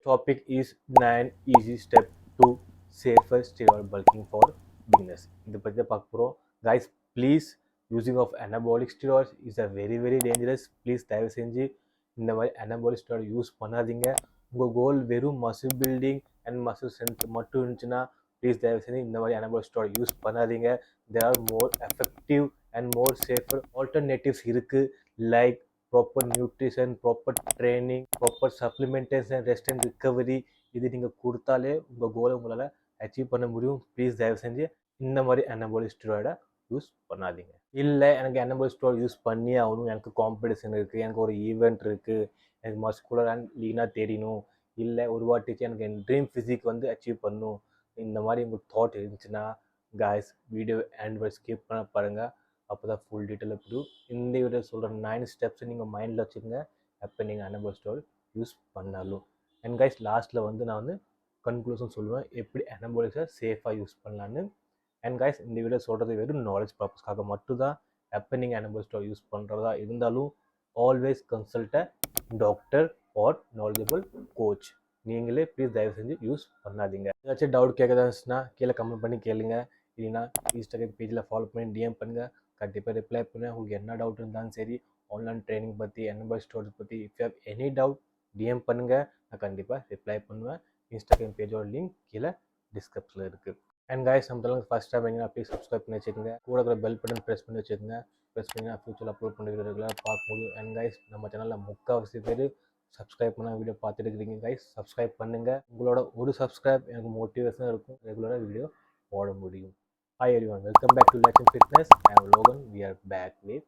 Topic is 9 easy steps to safer steroid bulking for beginners. இந்த பத்தி தான் பார்க்க போறோம். Guys, please using of anabolic steroids is a very dangerous. Please தயவு செஞ்சு இந்த மாதிரி anabolic steroid யூஸ் பண்ணாதீங்க. உங்கள் கோல் வெறும் muscle building and muscle strength மட்டும் இருந்துச்சுன்னா ப்ளீஸ் தயவு செஞ்சு இந்த மாதிரி anabolic steroid யூஸ் பண்ணாதீங்க. There are more effective and more safer alternatives இருக்கு, like proper nutrition, proper training, proper supplementation, rest and recovery. இது நீங்கள் கொடுத்தாலே உங்கள் கோலை உங்களால் அச்சீவ் பண்ண முடியும். ப்ளீஸ் தயவு செஞ்சு இந்த மாதிரி அனபாலிக் ஸ்டெராய்டை யூஸ் பண்ணாதீங்க. இல்லை எனக்கு அனபாலிக் ஸ்டெராய்டு யூஸ் பண்ணி ஆகணும், எனக்கு காம்படிஷன் இருக்குது, எனக்கு ஒரு ஈவெண்ட் இருக்குது, எனக்கு மஸ்குலர் அண்ட் லீனாக தெரியணும், இல்லை ஒரு வாட்டிச்சு எனக்கு என் ட்ரீம் ஃபிசிக் வந்து அச்சீவ் பண்ணணும், இந்த மாதிரி உங்களுக்கு தாட் இருந்துச்சுன்னா காய்ஸ் வீடியோ அண்ட் ஸ்கிப் பண்ண பாருங்கள். அப்போ தான் ஃபுல் டீட்டெயிலாக புரியும். இந்த வீடியோ சொல்கிற 9 ஸ்டெப்ஸை நீங்கள் மைண்டில் வச்சுக்கோங்க எப்போ நீங்கள் அனபாலிக் ஸ்டெராய்டு யூஸ் பண்ணாலும். அண்ட் கைஸ் லாஸ்ட்டில் வந்து நான் வந்து கன்க்ளூஷன் சொல்லுவேன் எப்படி அனபாலிக்ஸை சேஃபாக யூஸ் பண்ணலான்னு. அண்ட் கைஸ் இந்த வீடியோ சொல்கிறது வெறும் நாலேஜ் பர்பஸ்க்காக மட்டும்தான். எப்போ நீங்கள் அனபாலிக் ஸ்டெராய்டு யூஸ் பண்ணுறதா இருந்தாலும் always consult a doctor or knowledgeable coach. நீங்களே ப்ளீஸ் தயவு செஞ்சு யூஸ் பண்ணாதீங்க. ஏதாச்சும் டவுட் கேட்கதா இருந்துச்சுன்னா கீழே கமெண்ட் பண்ணி கேளுங்க. இல்லைன்னா இன்ஸ்டாகிராம் பேஜில் ஃபாலோ பண்ணி டிஎம் பண்ணுங்கள், கண்டிப்பாக ரிப்ளை பண்ணுவேன். உங்களுக்கு என்ன டவுட் இருந்தாலும் சரி, ஆன்லைன் ட்ரைனிங் பற்றி, அனபாலிக் ஸ்டெராய்டு பற்றி, if you have any doubt DM பண்ணுங்கள், நான் கண்டிப்பாக ரிப்ளை பண்ணுவேன். இன்ஸ்டாகிராம் பேஜோட லிங்க் கீழே டிஸ்கிரிப்ஷனில் இருக்குது. அண்ட் கைஸ் நம்ம சேனலுக்கு ஃபஸ்ட் டைம் எங்கன்னா ப்ளீஸ் சப்ஸ்கிரைப் பண்ணி வச்சுக்கோங்க. கூட இருக்கிற பெல் பட்டன் ப்ரெஸ் பண்ணி வச்சுக்கோங்க. ப்ரெஸ் பண்ணி ஃபியூச்சரில் அப்லோட் பண்ணி ரெகுலராக பார்க்கும்போது. அண்ட் கைஸ் நம்ம சேனலில் முக்கால்வாசி பேர் சப்ஸ்கிரைப் பண்ண வீடியோ பார்த்துட்டு இருக்கிறீங்க. கைஸ் சப்ஸ்கிரைப் பண்ணுங்கள். உங்களோட ஒரு சப்ஸ்கிரைப் எனக்கு மோட்டிவேஷனாக இருக்கும், ரெகுலராக வீடியோ போட முடியும். Hi everyone, welcome back to Legend Fitness. I am Logan. We are back with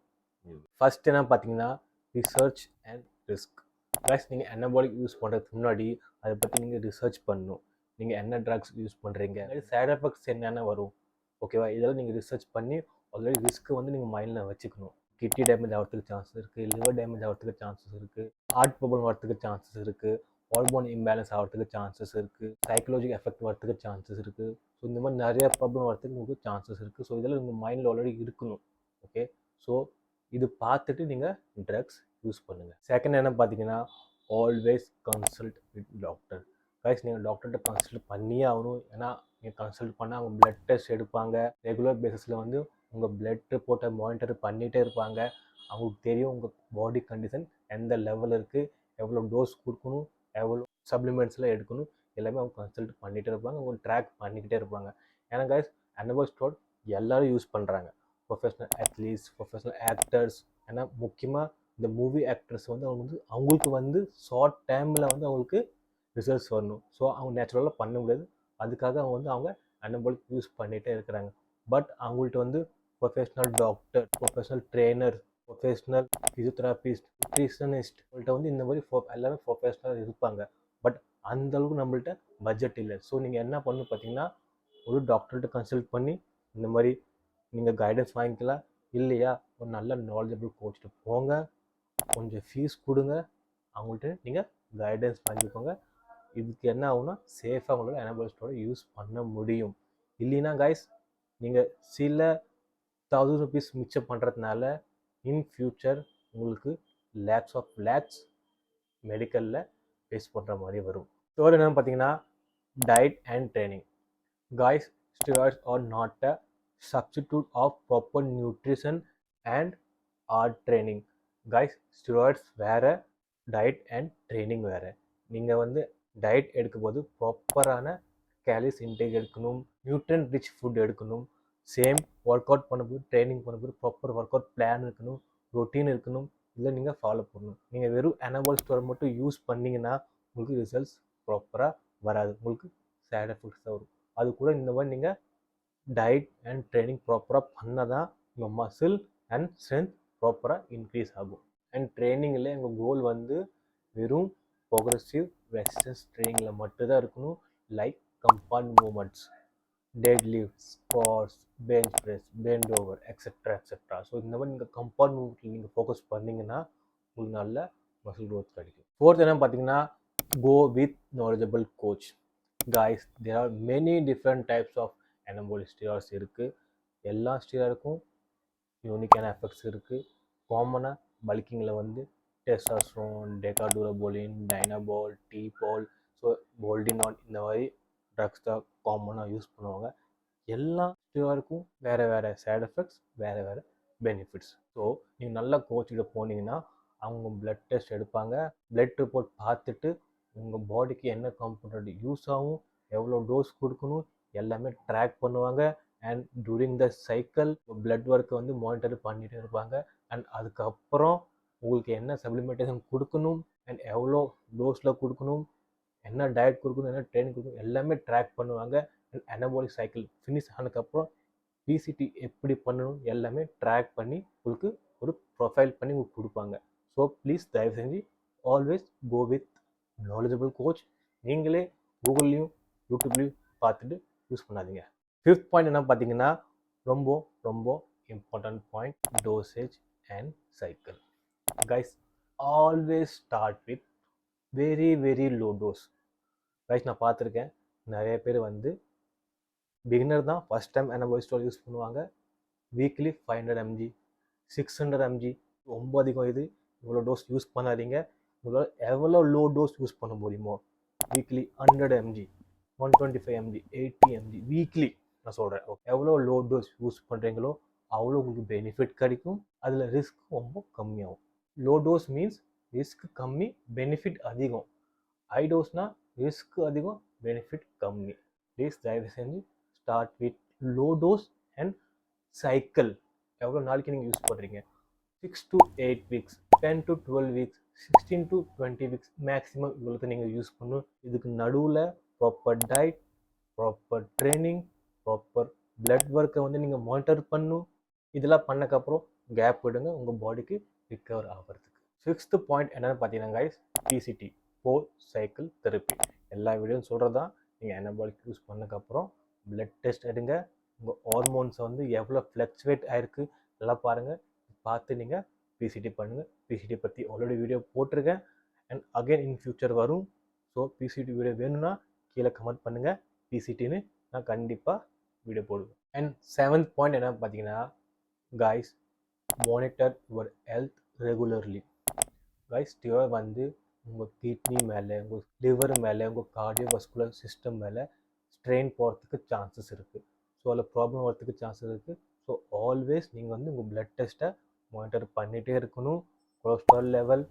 new. First என்ன பார்த்தீங்கன்னா ரிசர்ச் அண்ட் ரிஸ்க். ப்ளஸ் நீங்கள் அனபாலிக் யூஸ் பண்ணுறதுக்கு முன்னாடி அதை பற்றி நீங்கள் ரிசர்ச் பண்ணணும். நீங்கள் என்ன ட்ரக்ஸ் யூஸ் பண்ணுறீங்க, சைட் எஃபெக்ட்ஸ் என்னென்ன வரும், ஓகேவா, இதெல்லாம் நீங்கள் ரிசர்ச் பண்ணி ஆல்ரெடி ரிஸ்க்கு வந்து நீங்கள் மைண்டில் வச்சுக்கணும். கிட்னி டேமேஜ் ஆகிறதுக்கு சான்சஸ் இருக்குது, லிவர் டேமேஜ் ஆகிறதுக்கு சான்சஸ் இருக்குது, ஹார்ட் ப்ராப்ளம் வரதுக்கு சான்சஸ் இருக்குது, ஹார்மோன் இம்பேலன்ஸ் ஆகிறதுக்கு சான்சஸ் இருக்குது, சைக்கலாஜிக்கல் எஃபெக்ட் வரதுக்கு சான்சஸ் இருக்குது. ஸோ இந்த மாதிரி நிறைய ப்ராப்ளம் வரதுக்கு உங்களுக்கு சான்சஸ் இருக்குது. ஸோ இதெல்லாம் உங்கள் மைண்டில் ஆல்ரெடி இருக்கணும். ஓகே, ஸோ இது பார்த்துட்டு நீங்கள் ட்ரக்ஸ் யூஸ் பண்ணுங்கள். செகண்ட் என்ன பார்த்தீங்கன்னா always consult with doctor. Guys நீங்கள் டாக்டர்கிட்ட கன்சல்ட் பண்ணியே ஆகணும். ஏன்னா நீங்கள் கன்சல்ட் பண்ணால் அவங்க பிளட் டெஸ்ட் எடுப்பாங்க. ரெகுலர் பேசிஸில் வந்து உங்கள் பிளட் ரிப்போர்ட்டை மானிட்டர் பண்ணிகிட்டே இருப்பாங்க. அவங்களுக்கு தெரியும் உங்கள் பாடி கண்டிஷன் எந்த லெவல் இருக்குது, எவ்வளோ டோஸ் கொடுக்கணும், எவ்வளோ சப்ளிமெண்ட்ஸ்லாம் எடுக்கணும், எல்லாமே அவங்க கன்சல்ட் பண்ணிகிட்டே இருப்பாங்க, அவங்க ட்ராக் பண்ணிக்கிட்டே இருப்பாங்க. ஏன்னா கைஸ் அனபாலிக் ஸ்டெராய்டு எல்லோரும் யூஸ் பண்ணுறாங்க, ப்ரொஃபஷனல் அத்லீட்ஸ், ப்ரொஃபஷனல் ஆக்டர்ஸ். ஏன்னா முக்கியமாக இந்த மூவி ஆக்டர்ஸ் வந்து அவங்களுக்கு வந்து ஷார்ட் டைமில் வந்து அவங்களுக்கு ரிசல்ட்ஸ் வரணும். ஸோ அவங்க நேச்சுரலாக பண்ண முடியாது, அதுக்காக அவங்க அனபாலிக் யூஸ் பண்ணிகிட்டே இருக்கிறாங்க. பட் அவங்கள்ட்ட வந்து professional doctor, professional trainer, professional physiotherapist, nutritionist உங்கள்கிட்ட வந்து இந்த மாதிரி எல்லாமே ப்ரொஃபஷனல் இருப்பாங்க. பட் அந்தளவுக்கு நம்மள்ட்ட பட்ஜெட் இல்லை. ஸோ நீங்கள் என்ன பண்ணணும் பார்த்தீங்கன்னா ஒரு டாக்டர்கிட்ட கன்சல்ட் பண்ணி இந்த மாதிரி நீங்கள் கைடன்ஸ் வாங்கிக்கலாம். இல்லையா ஒரு நல்ல நாலேஜபிள் கோச்சிட்டு போங்க, கொஞ்சம் ஃபீஸ் கொடுங்க, அவங்கள்ட்ட நீங்கள் கைடன்ஸ் வாங்கிக்கோங்க. இதுக்கு என்ன ஆகும்னா சேஃபாக உங்களோட அனபாலிக் ஸ்டெராய்டு யூஸ் பண்ண முடியும். இல்லைன்னா கைஸ் நீங்கள் சில 1000 rupees மிச்சம் பண்ணுறதுனால இன் ஃபியூச்சர் உங்களுக்கு லேக்ஸ் மெடிக்கலில் ஃபேஸ் பண்ணுற மாதிரி வரும். ஸ்டோரி என்னென்னு பார்த்தீங்கன்னா diet and training. Guys, steroids are not a substitute of proper nutrition and hard training. Guys, steroids வேறு, டயட் அண்ட் ட்ரைனிங் வேறு. நீங்கள் வந்து டயட் எடுக்கும்போது ப்ராப்பரான கேலரிஸ் இன்டேக் எடுக்கணும், நியூட்ரன் ரிச் ஃபுட் எடுக்கணும். சேம் ஒர்க் அவுட் பண்ணும்போது, ட்ரைனிங் பண்ணும்போது ப்ராப்பர் ஒர்க் அவுட் பிளான் இருக்கணும், ரொட்டீன் இருக்கணும், இல்லை நீங்கள் ஃபாலோ பண்ணணும். நீங்கள் வெறும் அனபாலிக் ஸ்டெராய்டு மட்டும் யூஸ் பண்ணிங்கன்னா உங்களுக்கு ரிசல்ட்ஸ் ப்ராப்பராக வராது, உங்களுக்கு சைட் எஃபெக்ட்ஸ் தான் வரும். அது கூட இந்த மாதிரி நீங்கள் டயட் அண்ட் ட்ரைனிங் ப்ராப்பராக பண்ணால் தான் உங்கள் மசில் அண்ட் ஸ்ட்ரென்த் ப்ராப்பராக இன்க்ரீஸ் ஆகும். அண்ட் ட்ரைனிங்கில் எங்கள் கோல் வந்து வெறும் ப்ரோக்ரெசிவ் ரெசிஸ்டன்ஸ் ட்ரைனிங்கில் மட்டும்தான் இருக்கணும். Like compound movements, deadlift, squats, bench press, bent over, etcetera. So இந்த மாதிரி நீங்கள் கம்பவுண்ட் மூமெண்ட்டில் நீங்கள் ஃபோக்கஸ் பண்ணிங்கன்னா உங்களுக்கு நல்ல மசில் க்ரோத் கிடைக்கும். ஃபோர்த் என்ன பார்த்தீங்கன்னா go with knowledgeable coach. Guys, there are many different types of anabolic steroids இருக்குது. எல்லா ஸ்டீராய்டுக்கும் யூனிக்கான எஃபெக்ட்ஸ் இருக்குது. காமனாக பல்கிங்கில் வந்து டெஸ்டாஸ்ட்ரோன், டெகாடூரபோலின், டைனபால், டீபால், ஸோ போல்டினான் இந்த மாதிரி ட்ரக்ஸ் தான் காமனாக யூஸ் பண்ணுவாங்க. எல்லா ஸ்டீராய்டுக்கும் வேறு வேறு சைடு எஃபெக்ட்ஸ், வேறு வேறு பெனிஃபிட்ஸ். ஸோ நீங்கள் நல்ல கோச்சிட்ட போனீங்கன்னா அவங்க பிளட் டெஸ்ட் எடுப்பாங்க. பிளட் ரிப்போர்ட் பார்த்துட்டு உங்கள் பாடிக்கு என்ன காம்பனண்ட் யூஸ் ஆகும், எவ்வளோ டோஸ் கொடுக்கணும் எல்லாமே ட்ராக் பண்ணுவாங்க. And during the cycle blood ஒர்க்கை வந்து மானிட்டர் பண்ணிகிட்டே இருப்பாங்க. அண்ட் அதுக்கப்புறம் உங்களுக்கு என்ன சப்ளிமெண்டேஷன் கொடுக்கணும் அண்ட் எவ்வளோ டோஸில் கொடுக்கணும், என்ன டயட் கொடுக்கணும், என்ன ட்ரைனிங் கொடுக்கணும் எல்லாமே ட்ராக் பண்ணுவாங்க. அண்ட் அனபாலிக் சைக்கிள் ஃபினிஷ் ஆனதுக்கப்புறம் பிசிடி எப்படி பண்ணணும் எல்லாமே ட்ராக் பண்ணி உங்களுக்கு ஒரு ப்ரொஃபைல் பண்ணி உங்களுக்கு கொடுப்பாங்க. ஸோ ப்ளீஸ் தயவு செஞ்சு always go with knowledgeable coach. நீங்களே கூகுள்லேயும் யூடியூப்லேயும் பார்த்துட்டு யூஸ் பண்ணாதீங்க. 5th பாயிண்ட் என்ன பார்த்தீங்கன்னா ரொம்ப ரொம்ப important point, dosage and cycle. Guys always start with very very low dose. Guys நான் பார்த்துருக்கேன் நிறைய பேர் வந்து பிகினர் தான் first time anabolic steroid use பண்ணுவாங்க. வீக்லி 500 mg 600 mg ரொம்ப அதிகம். இது இவ்வளோ டோஸ் யூஸ் பண்ணாதீங்க. உங்களால் எவ்வளோ லோ டோஸ் யூஸ் பண்ண முடியுமோ weekly 100 mg 125 mg 80 mg weekly நான் சொல்கிறேன். எவ்வளோ லோ டோஸ் யூஸ் பண்ணுறீங்களோ அவ்வளோ உங்களுக்கு பெனிஃபிட் கிடைக்கும். அதில் ரிஸ்க் ரொம்ப கம்மியாகும். லோ டோஸ் மீன்ஸ் ரிஸ்க் கம்மி, பெனிஃபிட் அதிகம். ஹை டோஸ்னால் ரிஸ்க் அதிகம், பெனிஃபிட் கம்மி. ப்ளீஸ் தயவு செஞ்சு start with low dose and cycle. எவ்வளோ நாளைக்கு நீங்கள் யூஸ் பண்ணுறீங்க 6 to 8 weeks 10 to 12 weeks 16 to 20 weeks maximum இவ்வளோத்தை நீங்கள் யூஸ் பண்ணணும். இதுக்கு நடுவில் proper diet, proper training, proper blood ஒர்க்கை வந்து நீங்கள் மானிட்டர் பண்ணணும். இதெல்லாம் பண்ணக்கப்புறம் கேப் விடுங்க உங்கள் பாடிக்கு ரிக்கவர் ஆகிறதுக்கு. 6th பாயிண்ட் என்னென்னு பார்த்தீங்கன்னா guys, PCT post cycle therapy. எல்லா வீடியோவும் சொல்கிறது தான். நீங்கள் அனபாலிக் யூஸ் பண்ணக்கப்புறம் பிளட் டெஸ்ட் எடுங்க. உங்கள் ஹார்மோன்ஸை வந்து எவ்வளோ ஃப்ளக்சுவேட் ஆகிருக்கு எல்லாம் பாருங்கள். பார்த்து நீங்கள் பிசிடி பண்ணுங்கள். பிசிடி பற்றி ஆல்ரெடி வீடியோ போட்டிருக்கேன் அண்ட் அகைன் இன் ஃபியூச்சர் வரும். ஸோ பிசிடி வீடியோ வேணும்னா கீழே கமெண்ட் பண்ணுங்கள், பிசிடின்னு நான் கண்டிப்பாக வீடியோ போடுவேன். அண்ட் 7th பாயிண்ட் என்ன பார்த்தீங்கன்னா guys, monitor your health regularly. Guys steroid வந்து உங்கள் கிட்னி மேலே, உங்கள் லிவர் மேலே, உங்கள் கார்டியோவாஸ்குலர் சிஸ்டம் மேலே ஸ்ட்ரெயின் போகிறதுக்கு சான்சஸ் இருக்குது. ஸோ அதில் ப்ராப்ளம் வரதுக்கு சான்சஸ் இருக்குது. ஸோ ஆல்வேஸ் நீங்கள் வந்து உங்கள் பிளட் டெஸ்ட்டை மானிட்டர் பண்ணிகிட்டே இருக்கணும். Cholesterol level,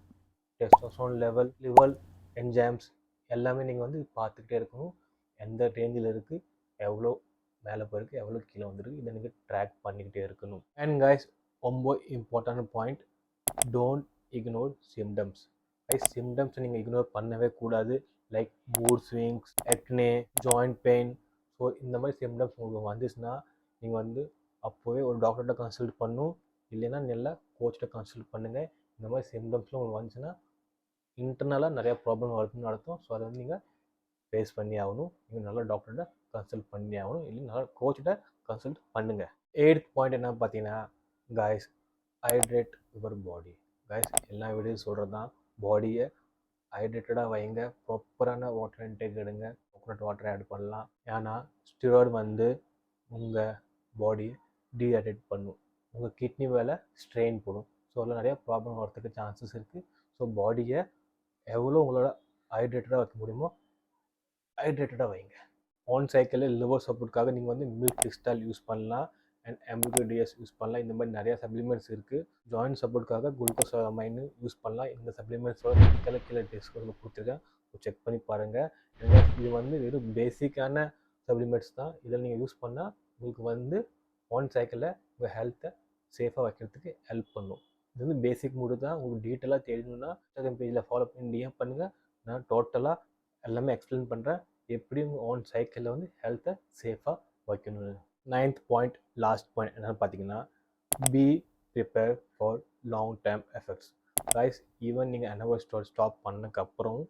testosterone level, liver enzymes எல்லாமே நீங்கள் வந்து பார்த்துக்கிட்டே இருக்கணும். எந்த ரேஞ்சில் இருக்குது, எவ்வளோ மேலே போயிருக்கு, எவ்வளோ கீழே வந்துருக்கு, இதை நீங்கள் ட்ராக் பண்ணிக்கிட்டே இருக்கணும். அண்ட் கைஸ் ரொம்ப important point, don't ignore symptoms. Guys சிம்டம்ஸை நீங்கள் இக்னோர் பண்ணவே கூடாது. Like mood swings, acne, joint pain. So இந்த மாதிரி சிம்டம்ஸ் உங்களுக்கு வந்துச்சுன்னா நீங்கள் வந்து அப்போவே ஒரு டாக்டர்கிட்ட கன்சல்ட் பண்ணணும். இல்லைன்னா நல்லா கோச்சிட்ட கன்சல்ட் பண்ணுங்கள். இந்த மாதிரி சிம்டம்ஸ்லாம் உங்களுக்கு வந்துச்சுன்னா இன்டர்னலாக நிறையா ப்ராப்ளம் வருதுன்னு அர்த்தம். ஸோ அதை வந்து நீங்கள் ஃபேஸ் பண்ணி ஆகணும். நீங்கள் நல்லா டாக்டர்கிட்ட கன்சல்ட் பண்ணி ஆகணும். இல்லை நல்லா கோச்சிட்ட கன்சல்ட் பண்ணுங்கள். 8th பாயிண்ட் என்ன பார்த்தீங்கன்னா guys, hydrate your body. Guys எல்லா வீடியோவும் சொல்கிறது தான், பாடியை ஹைட்ரேட்டடாக வைங்க. ப்ராப்பரான வாட்டர் இன்டேக் எடுங்க. கோகோனட் வாட்டரை ஆட் பண்ணலாம். ஏன்னா ஸ்டீராய்டு வந்து உங்கள் பாடியை டீஹைட்ரேட் பண்ணும், உங்கள் கிட்னி மேலே ஸ்ட்ரெயின் போடும். ஸோ அதில் நிறையா ப்ராப்ளம் வரதுக்கு சான்சஸ் இருக்குது. ஸோ பாடியை எவ்வளோ உங்களோட ஹைட்ரேட்டடாக வைக்க முடியுமோ ஹைட்ரேட்டடாக வைங்க. ஆன் சைக்கிளில் லிவர் சப்போர்ட்டுக்காக நீங்கள் வந்து மில்க் கிறிஸ்டால் யூஸ் பண்ணலாம் அண்ட் MBBDS யூஸ் பண்ணலாம். இந்த மாதிரி நிறையா சப்ளிமெண்ட்ஸ் இருக்குது. ஜாயின்ட் சப்போர்ட்டுக்காக குளுக்கோசமைன் யூஸ் பண்ணலாம். இந்த சப்ளிமெண்ட்ஸோட கீழே டிஸ்கவுண்ட் கொடுத்துருக்கேன், செக் பண்ணி பாருங்கள். இது வந்து வெறும் பேசிக்கான சப்ளிமெண்ட்ஸ் தான். இதில் நீங்கள் யூஸ் பண்ணால் உங்களுக்கு வந்து ஆன் சைக்கிளில் உங்கள் ஹெல்த்தை சேஃபாக வைக்கிறதுக்கு ஹெல்ப் பண்ணும். இது வந்து பேசிக் மூடு தான். உங்களுக்கு டீட்டெயிலாக தெரியணுன்னா இன்ஸ்டாகிராம் பேஜில் ஃபாலோ பண்ணி DM பண்ணுங்கள். நான் டோட்டலாக எல்லாமே எக்ஸ்பிளைன் பண்ணுறேன், எப்படி உங்கள் ஆன் சைக்கிளில் வந்து ஹெல்த்தை சேஃபாக வைக்கணும்னு. 9th பாயிண்ட் லாஸ்ட் பாயிண்ட் என்னென்னு பார்த்தீங்கன்னா, B prepare for long term effects. Guys even நீங்கள் அனபாலிக் ஸ்டீராய்டு ஸ்டாப் பண்ணக்கப்புறம்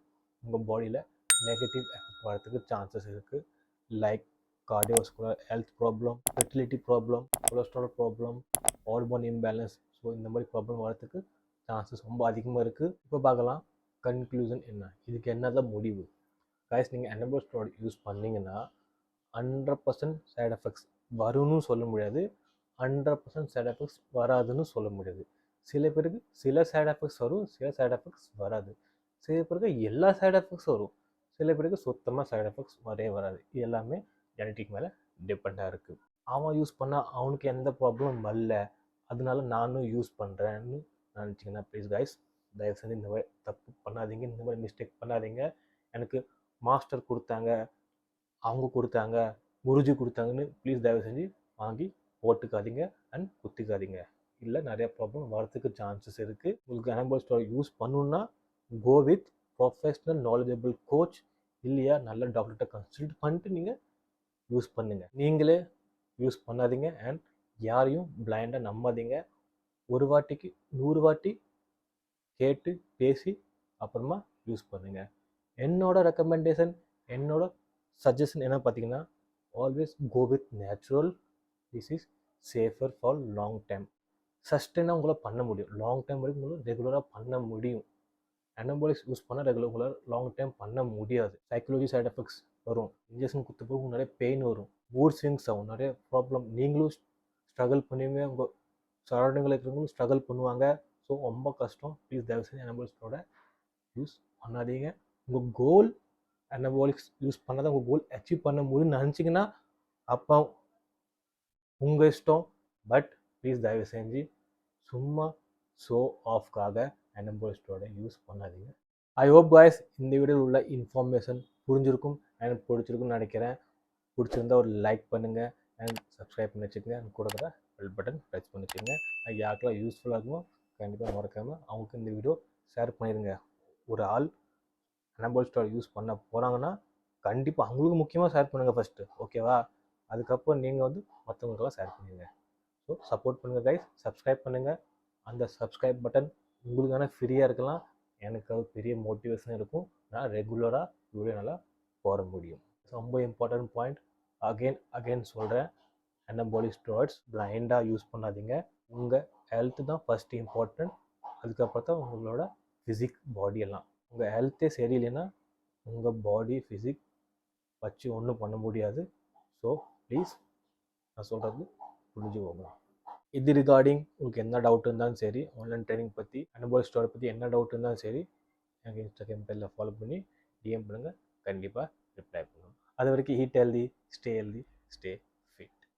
உங்கள் பாடியில் நெகட்டிவ் எஃபெக்ட் வரதுக்கு சான்சஸ் இருக்குது. Like cardiovascular health problem, fertility problem, cholesterol problem, hormone imbalance. So இந்த மாதிரி ப்ராப்ளம் வரதுக்கு சான்சஸ் ரொம்ப அதிகமாக இருக்குது. இப்போ பார்க்கலாம் கன்க்ளூஷன் என்ன, இதுக்கு என்ன தான் முடிவு. கைஸ் நீங்கள் அனபாலிக் ஸ்டீராய்டு யூஸ் பண்ணிங்கன்னா 100% சைட் எஃபெக்ட்ஸ் வரும்னு சொல்ல முடியாது, 100% சைட் எஃபெக்ட்ஸ் வராதுன்னு சொல்ல முடியாது. சில பேருக்கு சில சைட் எஃபெக்ட்ஸ் வரும், சில சைட் எஃபெக்ட்ஸ் வராது. சில பேருக்கு எல்லா சைட் எஃபெக்ட்ஸ் வரும், சில பேருக்கு சுத்தமாக சைடு எஃபெக்ட்ஸ் வரவே வராது. இது எல்லாமே ஜெனட்டிக் மேலே டிபெண்டாக இருக்குது. அவன் யூஸ் பண்ணால் அவனுக்கு எந்த ப்ராப்ளமும் வரல, அதனால நானும் யூஸ் பண்ணுறேன்னு நினச்சிங்கன்னா ப்ளீஸ் கைஸ் தயவு செஞ்சு இந்த மாதிரி தப்பு பண்ணாதீங்க, இந்த மாதிரி மிஸ்டேக் பண்ணாதீங்க. எனக்கு மாஸ்டர் கொடுத்தாங்க, அவங்க கொடுத்தாங்க, குருஜி கொடுத்தாங்கன்னு ப்ளீஸ் தயவு செஞ்சு வாங்கி போட்டுக்காதீங்க அண்ட் குத்திக்காதீங்க. இல்லை நிறைய ப்ராப்ளம் வரதுக்கு சான்சஸ் இருக்குது. உங்களுக்கு அனபாலிக் ஸ்டெராய்டு யூஸ் பண்ணணுன்னா go with professional knowledgeable coach, இல்லையா நல்ல டாக்டர்கிட்ட கன்சல்ட் பண்ணிட்டு நீங்கள் யூஸ் பண்ணுங்கள். நீங்களே யூஸ் பண்ணாதீங்க அண்ட் யாரையும் பிளைண்டாக நம்பாதீங்க. ஒரு வாட்டிக்கு 100 வாட்டி கேட்டு பேசி அப்புறமா யூஸ் பண்ணுங்கள். என்னோட ரெக்கமெண்டேஷன், என்னோட சஜஷன் என்ன பார்த்தீங்கன்னா, always go with natural. This is safer for long time. சஸ்டெயினாக உங்களால் பண்ண முடியும், லாங் டைம் வரைக்கும் உங்களால் ரெகுலராக பண்ண முடியும். அனபாலிக்ஸ் யூஸ் பண்ணால் உங்களால் லாங் டைம் பண்ண முடியாது. சைக்காலஜி சைட் எஃபெக்ட்ஸ் வரும், இன்ஜெக்ஷன் கொடுத்த போது நிறைய பெயின் வரும், மூட் ஸ்விங்ஸ் ஆகும், நிறைய ப்ராப்ளம். நீங்களும் ஸ்ட்ரகிள் பண்ணுவீங்க, உங்கள் சரௌண்டிங்கில் இருக்கிறவங்களும் ஸ்ட்ரகிள் பண்ணுவாங்க. ஸோ ரொம்ப கஷ்டம். ப்ளீஸ் தயவு செஞ்சு அனபாலிக்ஸோட யூஸ் பண்ணாதீங்க. உங்கள் கோல் அனபாலிக்ஸ் யூஸ் பண்ணாதான் உங்கள் கோல் அச்சீவ் பண்ண முடியும்னு நினச்சிங்கன்னா அப்போ உங்கள் இஷ்டம். பட் ப்ளீஸ் தயவு செஞ்சு சும்மா ஷோ ஆஃப்காக அனபாலிக்ஸோட யூஸ் பண்ணாதீங்க. ஐ ஹோப் காய்ஸ் இந்த வீடியோவில் உள்ள இன்ஃபர்மேஷன் புரிஞ்சிருக்கும் அண்ட் பிடிச்சிருக்குன்னு நினைக்கிறேன். பிடிச்சிருந்தா ஒரு லைக் பண்ணுங்கள் அண்ட் சப்ஸ்கிரைப் பண்ணி வச்சுக்கோங்க. அண்ட் கூட கூட பெல் பட்டன் ப்ரெஸ் பண்ணி வச்சுக்கோங்க. யாருக்கெல்லாம் யூஸ்ஃபுல்லாக இருக்குமோ கண்டிப்பாக மறக்காமல் அவங்களுக்கு இந்த வீடியோ ஷேர் பண்ணிடுங்க. ஒரு ஆள் அனபாலிக் ஸ்டெராய்டு யூஸ் பண்ண போகிறாங்கன்னா கண்டிப்பாக அவங்களுக்கு முக்கியமாக ஷேர் பண்ணுங்கள் ஃபஸ்ட்டு, ஓகேவா? அதுக்கப்புறம் நீங்கள் மற்றவங்களுக்கெல்லாம் ஷேர் பண்ணிடுங்க. ஸோ சப்போர்ட் பண்ணுங்கள் கைஸ், சப்ஸ்கிரைப் பண்ணுங்கள். அந்த சப்ஸ்கிரைப் பட்டன் உங்களுக்கான ஃப்ரீயாக இருக்கலாம், எனக்கு அது பெரிய மோட்டிவேஷன் இருக்கும். நான் ரெகுலராக வீடியோ நல்லா போட முடியும். ரொம்ப இம்பார்ட்டன்ட் பாயிண்ட், அகெயின் சொல்கிறேன், அனபாலிக் ஸ்டெராய்ட்ஸ் பிளைண்டாக யூஸ் பண்ணாதீங்க. உங்கள் ஹெல்த்து தான் ஃபஸ்ட் இம்பார்ட்டன்ட், அதுக்கப்புறம் தான் உங்களோட ஃபிசிக் பாடி எல்லாம். உங்கள் ஹெல்த்தே சரியில்லைன்னா உங்கள் பாடி ஃபிசிக் வச்சு ஒன்றும் பண்ண முடியாது. ஸோ ப்ளீஸ் நான் சொல்கிறது புரிஞ்சுக்கோங்க. இது ரிகார்டிங் உங்களுக்கு என்ன டவுட் இருந்தாலும் சரி, ஆன்லைன் ட்ரைனிங் பற்றி, அனபாலிக் ஸ்டெராய்டு பற்றி என்ன டவுட் இருந்தாலும் சரி, எனக்கு இன்ஸ்டாகிராம் பேஜில் ஃபாலோ பண்ணி டிஎம் பண்ணுங்கள், கண்டிப்பாக ரிப்ளை பண்ணுவோம். அது வரைக்கும் ஈட் ஹெல்தி, ஸ்டே